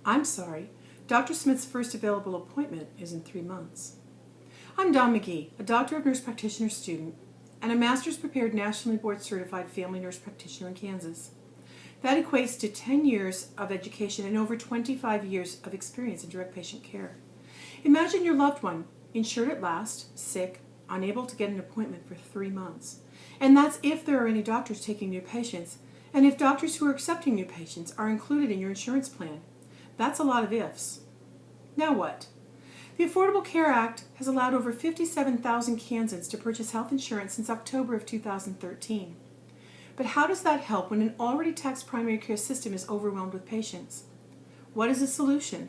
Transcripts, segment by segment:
I'm sorry, Dr. Smith's first available appointment is in 3 months. I'm Dawn McGee, a Doctor of Nurse Practitioner student and a Master's Prepared Nationally Board Certified Family Nurse Practitioner in Kansas. That equates to 10 years of education and over 25 years of experience in direct patient care. Imagine your loved one, insured at last, sick, unable to get an appointment for 3 months. And that's if there are any doctors taking new patients, and if doctors who are accepting new patients are included in your insurance plan. That's a lot of ifs. Now what? The Affordable Care Act has allowed over 57,000 Kansans to purchase health insurance since October of 2013. But how does that help when an already taxed primary care system is overwhelmed with patients? What is the solution?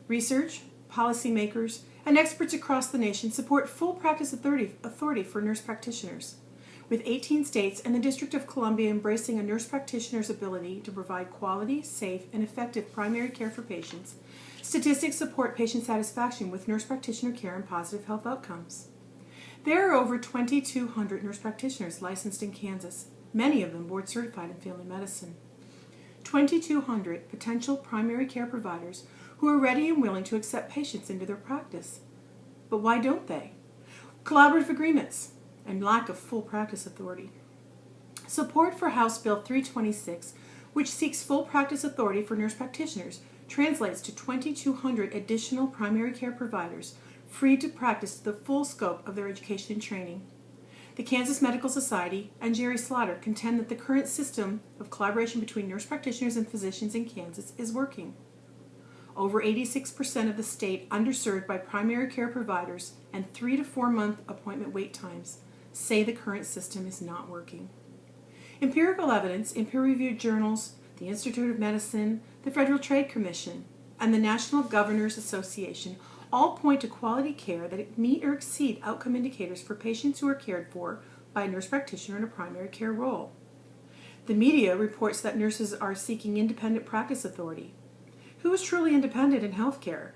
Research, policymakers, and experts across the nation support full practice authority for nurse practitioners. With 18 states and the District of Columbia embracing a nurse practitioner's ability to provide quality, safe, and effective primary care for patients, statistics support patient satisfaction with nurse practitioner care and positive health outcomes. There are over 2,200 nurse practitioners licensed in Kansas, many of them board certified in family medicine. 2,200 potential primary care providers who are ready and willing to accept patients into their practice. But why don't they? Collaborative agreements and lack of full practice authority. Support for House Bill 326, which seeks full practice authority for nurse practitioners, translates to 2,200 additional primary care providers free to practice the full scope of their education and training. The Kansas Medical Society and Jerry Slaughter contend that the current system of collaboration between nurse practitioners and physicians in Kansas is working. Over 86% of the state underserved by primary care providers and 3 to 4 month appointment wait times say the current system is not working. Empirical evidence in peer-reviewed journals, the Institute of Medicine, the Federal Trade Commission, and the National Governors Association all point to quality care that meet or exceed outcome indicators for patients who are cared for by a nurse practitioner in a primary care role. The media reports that nurses are seeking independent practice authority. Who is truly independent in healthcare?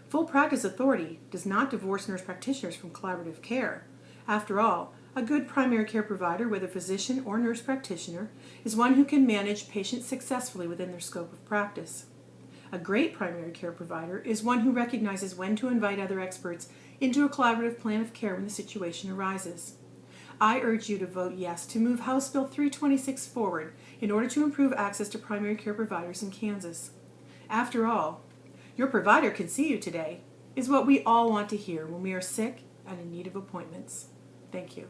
Full practice authority does not divorce nurse practitioners from collaborative care. After all, a good primary care provider, whether physician or nurse practitioner, is one who can manage patients successfully within their scope of practice. A great primary care provider is one who recognizes when to invite other experts into a collaborative plan of care when the situation arises. I urge you to vote yes to move House Bill 326 forward in order to improve access to primary care providers in Kansas. After all, your provider can see you today is what we all want to hear when we are sick and in need of appointments. Thank you.